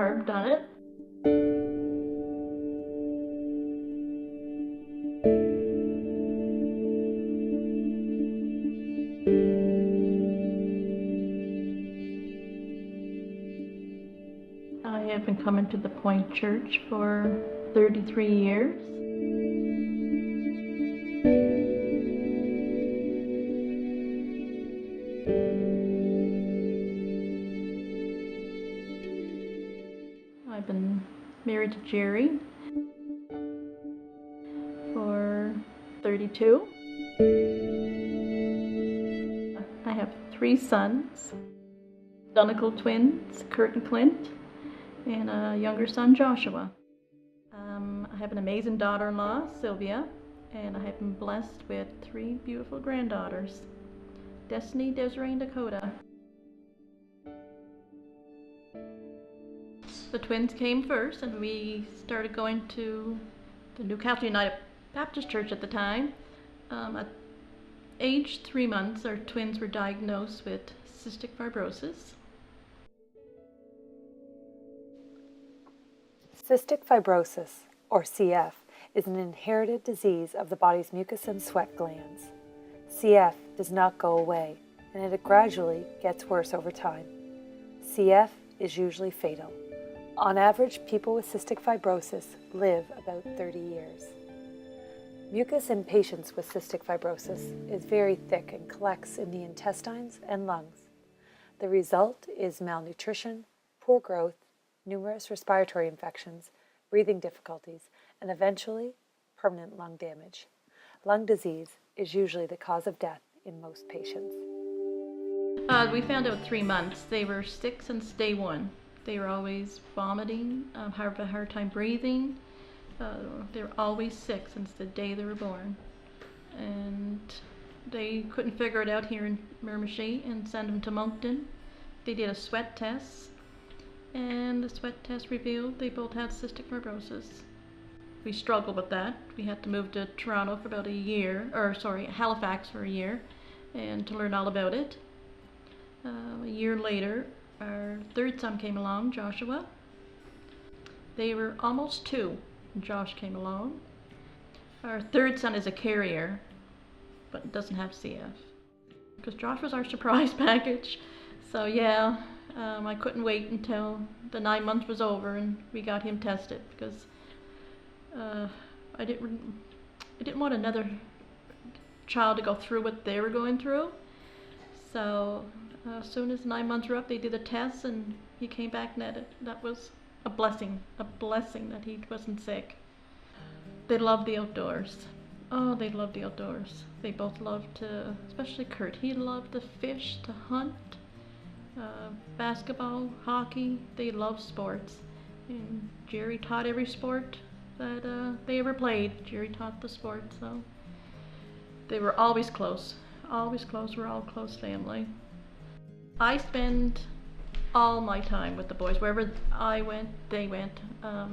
Barb done it. I have been coming to the Point Church for 33 years. I've been married to Jerry for 32. I have 3 sons, identical twins, Kurt and Clint, and a younger son, Joshua. I have an amazing daughter-in-law, Sylvia, and I have been blessed with 3 beautiful granddaughters, Destiny, Desiree, and Dakota. The twins came first, and we started going to the Newcastle United Baptist Church at the time. At age 3 months, our twins were diagnosed with cystic fibrosis. Cystic fibrosis, or CF, is an inherited disease of the body's mucus and sweat glands. CF does not go away, and it gradually gets worse over time. CF is usually fatal. On average, people with cystic fibrosis live about 30 years. Mucus in patients with cystic fibrosis is very thick and collects in the intestines and lungs. The result is malnutrition, poor growth, numerous respiratory infections, breathing difficulties, and eventually permanent lung damage. Lung disease is usually the cause of death in most patients. We found out 3 months. They were sick since day 1. They were always vomiting, have a hard time breathing. They were always sick since the day they were born. And they couldn't figure it out here in Miramichi and send them to Moncton. They did a sweat test, and the sweat test revealed they both had cystic fibrosis. We struggled with that. We had to move to Toronto for about Halifax for a year, and to learn all about it. A year later, our 3rd son came along, Joshua. They were almost 2 when Josh came along. Our 3rd son is a carrier, but doesn't have CF. Because Josh was our surprise package. So yeah, I couldn't wait until the 9 months was over and we got him tested, because I didn't want another child to go through what they were going through. So as soon as 9 months were up, they did a test and he came back netted. That was a blessing that he wasn't sick. They love the outdoors. Oh, they love the outdoors. They both loved to, especially Kurt, he loved to fish, to hunt, basketball, hockey. They love sports. And Jerry taught every sport that they ever played. Jerry taught the sport, so they were always close. Always close. We're all a close family. I spend all my time with the boys. Wherever I went, they went. A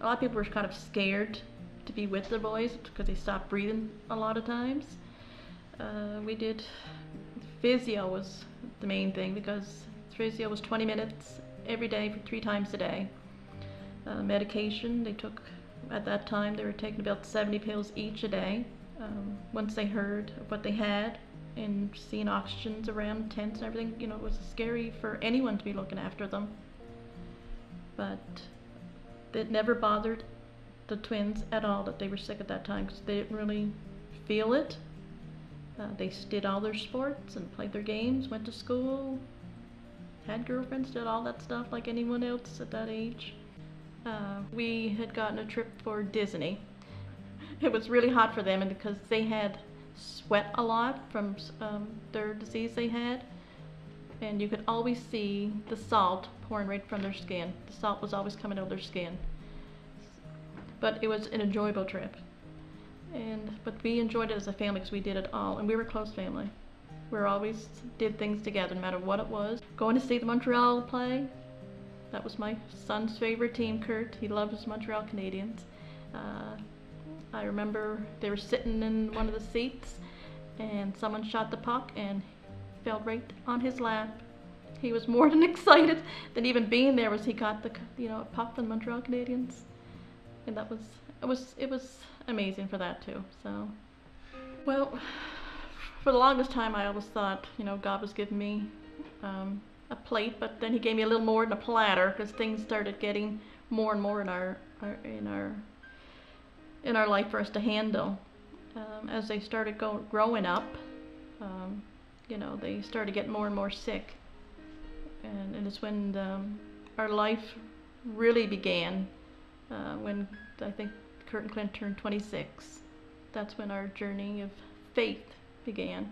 lot of people were kind of scared to be with the boys because they stopped breathing a lot of times. We did physio was the main thing, because physio was 20 minutes every day for 3 times a day. Medication, they took, at that time, they were taking about 70 pills each a day. Once they heard of what they had and seeing oxygens around tents and everything, you know, it was scary for anyone to be looking after them. But it never bothered the twins at all that they were sick at that time, because they didn't really feel it. They did all their sports and played their games, went to school, had girlfriends, did all that stuff like anyone else at that age. We had gotten a trip for Disney. It was really hot for them, and because they had sweat a lot from their disease they had, and you could always see the salt pouring right from their skin. The salt was always coming out of their skin. But it was an enjoyable trip. But we enjoyed it as a family because we did it all, and we were a close family. We always did things together no matter what it was. Going to see the Montreal play, that was my son's favorite team, Kurt. He loved his Montreal Canadiens. I remember they were sitting in one of the seats and someone shot the puck and fell right on his lap. He was more than excited than even being there. Was he got the puck from the Montreal Canadiens, and it was amazing for that too. So, well, for the longest time I always thought God was giving me a plate, but then He gave me a little more than a platter because things started getting more and more in our life for us to handle. As they started growing up, they started getting more and more sick, and it's when our life really began. When I think Kurt and Clint turned 26, that's when our journey of faith began.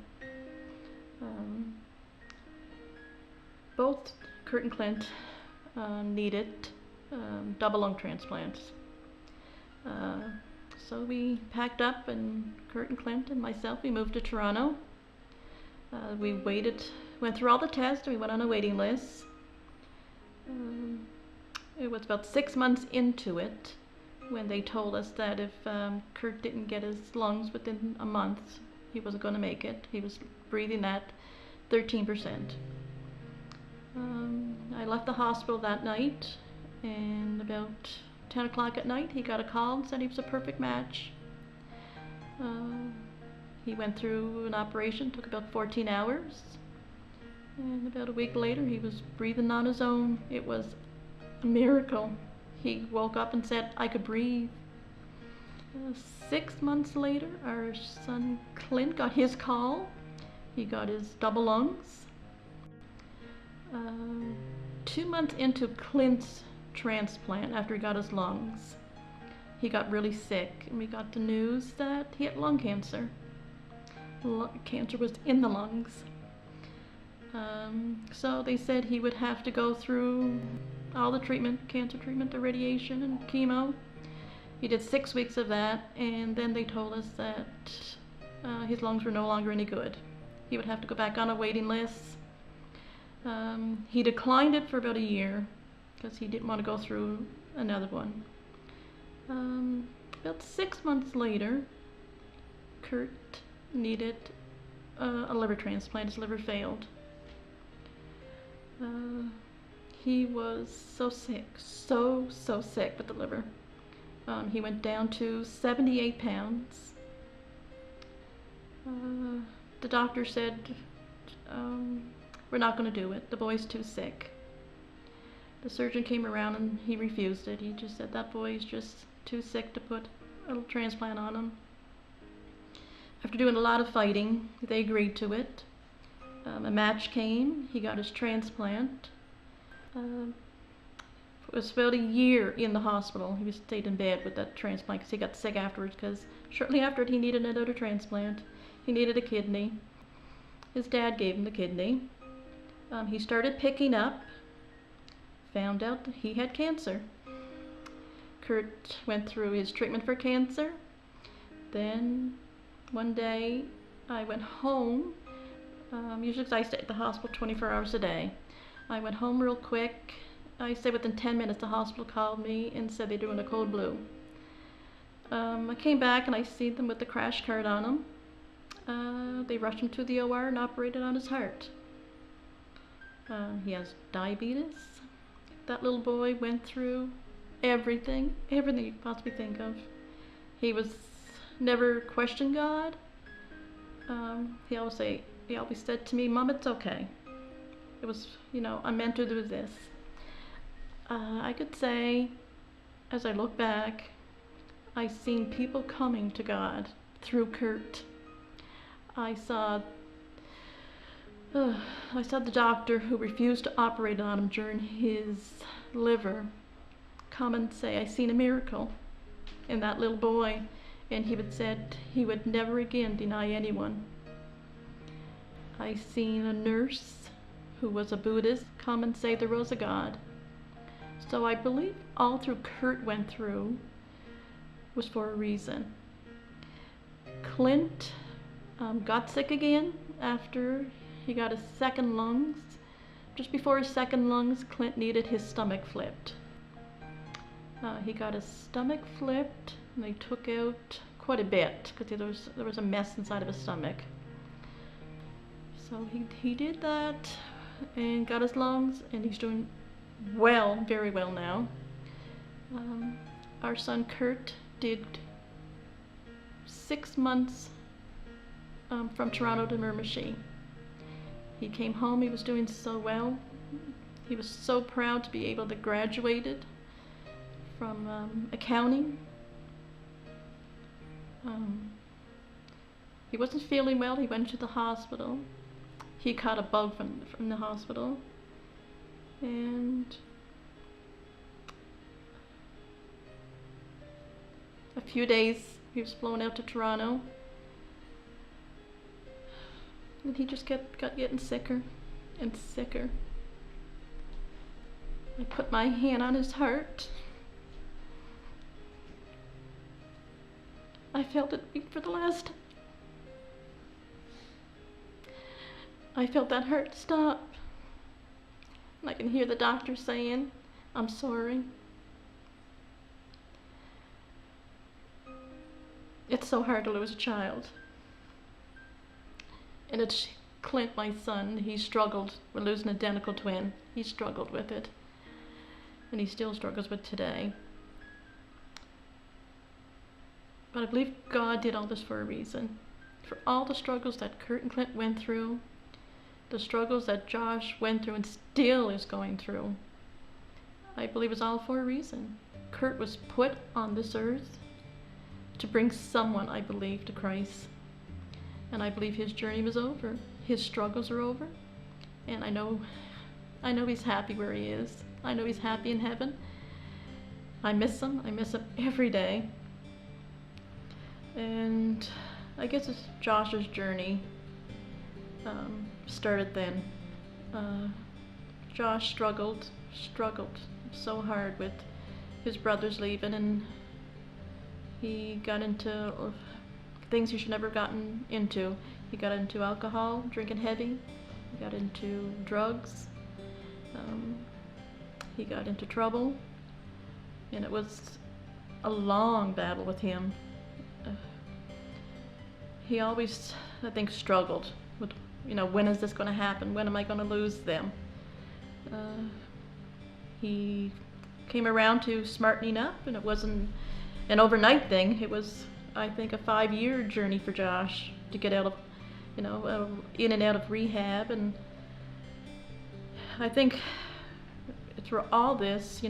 Both Kurt and Clint needed double lung transplants. So we packed up, and Kurt and Clint and myself, we moved to Toronto. We went through all the tests, and we went on a waiting list. It was about 6 months into it when they told us that if Kurt didn't get his lungs within a month, he wasn't going to make it. He was breathing at 13%. I left the hospital that night, and about 10 o'clock at night, he got a call and said he was a perfect match. He went through an operation, took about 14 hours, and about a week later, he was breathing on his own. It was a miracle. He woke up and said, I could breathe. 6 months later, our son Clint got his call. He got his double lungs. 2 months into Clint's transplant, after he got his lungs, he got really sick, and we got the news that he had lung cancer. Cancer was in the lungs. So they said he would have to go through all the treatment, cancer treatment, the radiation and chemo. He did 6 weeks of that, and then they told us that his lungs were no longer any good. He would have to go back on a waiting list. He declined it for about a year because he didn't want to go through another one. About 6 months later, Kurt needed a liver transplant. His liver failed. He was so sick, so sick with the liver. He went down to 78 pounds. The doctor said, we're not going to do it. The boy's too sick. The surgeon came around and he refused it. He just said that boy's just too sick to put a little transplant on him. After doing a lot of fighting, they agreed to it. A match came. He got his transplant. It was about a year in the hospital. He stayed in bed with that transplant because he got sick afterwards, because shortly after it he needed another transplant. He needed a kidney. His dad gave him the kidney. He started picking up, found out that he had cancer. Kurt went through his treatment for cancer. Then one day I went home, usually because I stay at the hospital 24 hours a day. I went home real quick. I say within 10 minutes the hospital called me and said they're doing a code blue. I came back and I see them with the crash cart on him. They rushed him to the OR and operated on his heart. He has diabetes. That little boy went through everything you could possibly think of. He was never questioned God. He always said to me, Mom, it's okay. It was, I'm meant to do this. I could say, as I look back, I've seen people coming to God through Kurt. I saw the doctor who refused to operate on him during his liver come and say, I seen a miracle in that little boy, and he said he would never again deny anyone. I seen a nurse who was a Buddhist come and say there was a God. So I believe all through Kurt went through was for a reason. Clint got sick again after he got his second lungs. Just before his second lungs, Clint needed his stomach flipped. He got his stomach flipped, and they took out quite a bit because there was a mess inside of his stomach. So he did that. and got his lungs, and he's doing well, very well now. Our son Kurt did 6 months from Toronto to Miramichi. He came home, he was doing so well. He was so proud to be able to graduate from accounting. He wasn't feeling well, he went to the hospital. He caught a bug from the hospital. And a few days he was flown out to Toronto. And he just got getting sicker and sicker. I put my hand on his heart. I felt it beat for the last. I felt that heart stop. And I can hear the doctor saying, "I'm sorry." It's so hard to lose a child. And it's Clint, my son, he struggled with losing an identical twin. He struggled with it. And he still struggles with today. But I believe God did all this for a reason. For all the struggles that Kurt and Clint went through, the struggles that Josh went through and still is going through, I believe it's all for a reason. Kurt was put on this earth to bring someone, I believe, to Christ. And I believe his journey was over. His struggles are over. And I know he's happy where he is. I know he's happy in heaven. I miss him. I miss him every day. And I guess it's Josh's journey started then. Josh struggled so hard with his brothers leaving, and he got into things he should never have gotten into. He got into alcohol, drinking heavy. He got into drugs. He got into trouble, and it was a long battle with him. He always, I think, struggled with, when is this going to happen? When am I going to lose them? He came around to smartening up, and it wasn't an overnight thing. It was, I think, a 5-year journey for Josh to get out of, in and out of rehab. And I think through all this,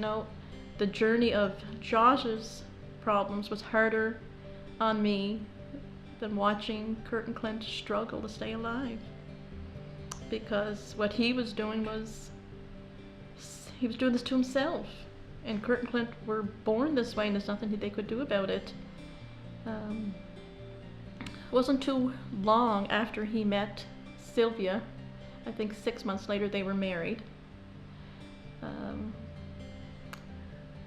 the journey of Josh's problems was harder on me than watching Kurt and Clint struggle to stay alive. Because what he was doing was, he was doing this to himself. And Kurt and Clint were born this way, and there's nothing that they could do about it. It wasn't too long after he met Sylvia. I think 6 months later they were married.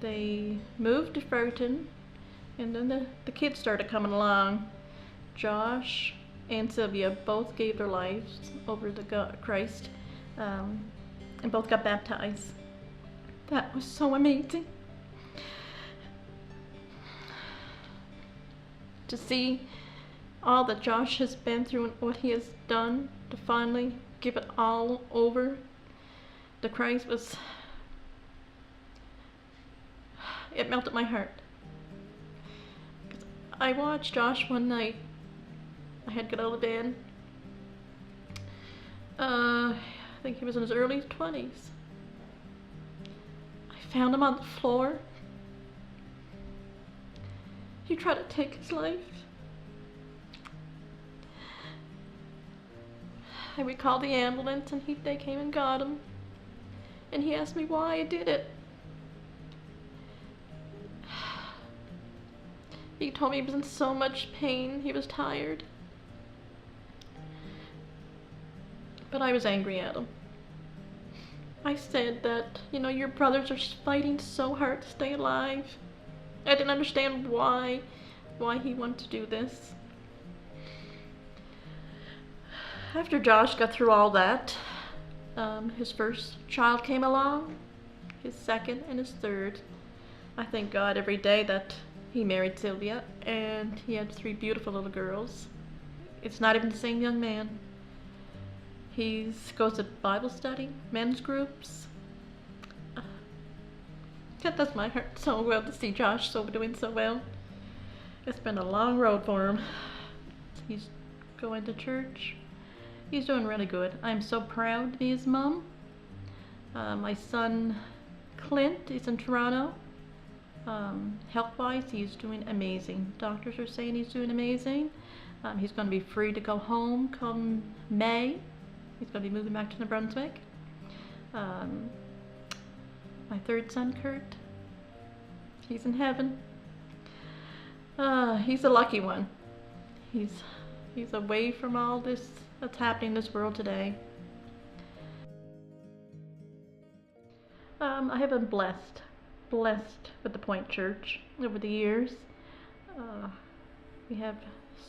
They moved to Fredericton, and then the kids started coming along. Josh and Sylvia both gave their lives over to Christ, and both got baptized. That was so amazing. To see all that Josh has been through and what he has done to finally give it all over to Christ it melted my heart. I watched Josh one night. I had to get out of bed. I think he was in his early 20s. I found him on the floor. He tried to take his life. I recalled the ambulance, and they came and got him. And he asked me why I did it. He told me he was in so much pain, he was tired. But I was angry at him. I said that, your brothers are fighting so hard to stay alive. I didn't understand why he wanted to do this. After Josh got through all that, his first child came along, his second and his third. I thank God every day that he married Sylvia, and he had 3 beautiful little girls. It's not even the same young man. He goes to Bible study, men's groups. That does my heart so well to see Josh doing so well. It's been a long road for him. He's going to church. He's doing really good. I'm so proud to be his mom. My son Clint is in Toronto. Health-wise, he's doing amazing. Doctors are saying he's doing amazing. He's going to be free to go home come May. He's going to be moving back to New Brunswick. My third son, Kurt, he's in heaven. He's a lucky one. He's away from all this that's happening in this world today. I have been blessed with the Point Church over the years. We have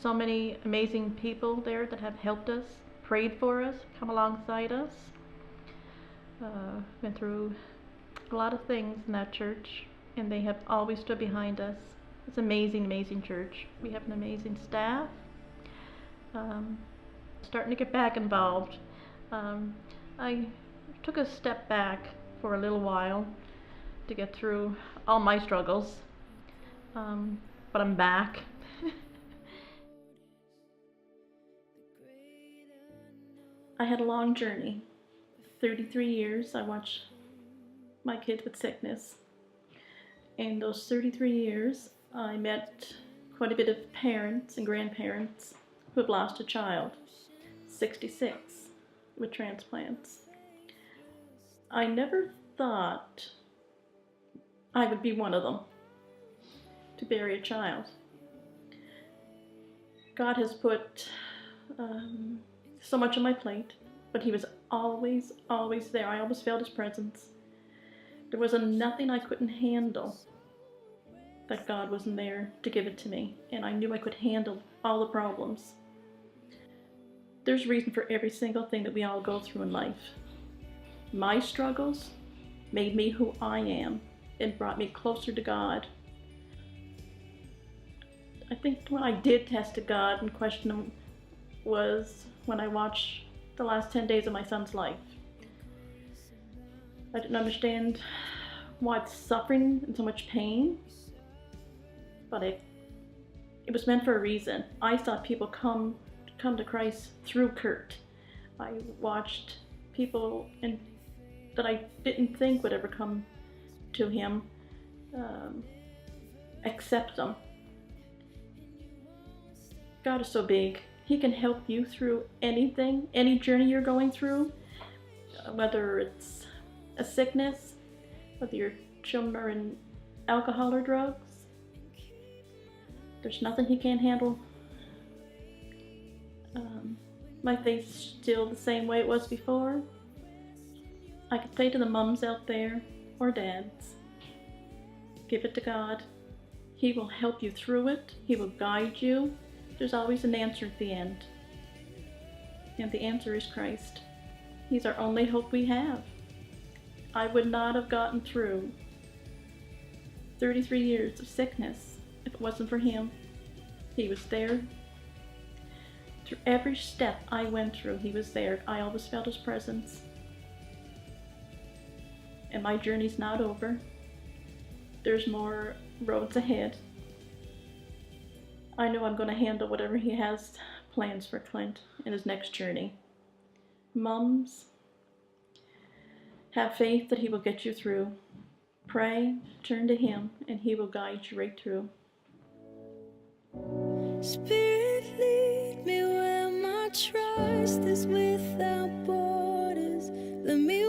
so many amazing people there that have helped us, prayed for us, come alongside us. Been through a lot of things in that church, and they have always stood behind us. It's an amazing, amazing church. We have an amazing staff. Starting to get back involved. I took a step back for a little while to get through all my struggles, but I'm back. I had a long journey. 33 years I watched my kids with sickness. In those 33 years, I met quite a bit of parents and grandparents who have lost a child, 66, with transplants. I never thought I would be one of them, to bury a child. God has put so much on my plate, but He was always, always there. I always felt His presence. There wasn't nothing I couldn't handle that God wasn't there to give it to me, and I knew I could handle all the problems. There's reason for every single thing that we all go through in life. My struggles made me who I am and brought me closer to God. I think when I did test to God and question Him was when I watched the last 10 days of my son's life. I didn't understand why it's suffering and so much pain, but it was meant for a reason. I saw people come to Christ through Kurt. I watched people that I didn't think would ever come to Him accept Him. God is so big. He can help you through anything, any journey you're going through, whether it's a sickness, whether your children are in alcohol or drugs. There's nothing He can't handle. My faith's still the same way it was before. I could say to the mums out there, or dads, give it to God. He will help you through it. He will guide you. There's always an answer at the end. And the answer is Christ. He's our only hope we have. I would not have gotten through 33 years of sickness if it wasn't for Him. He was there. Through every step I went through, He was there. I always felt His presence. And my journey's not over. There's more roads ahead. I know I'm going to handle whatever He has plans for Clint in his next journey. Mums, have faith that He will get you through. Pray, turn to Him, and He will guide you right through. Spirit, lead me where my trust is without borders. Let me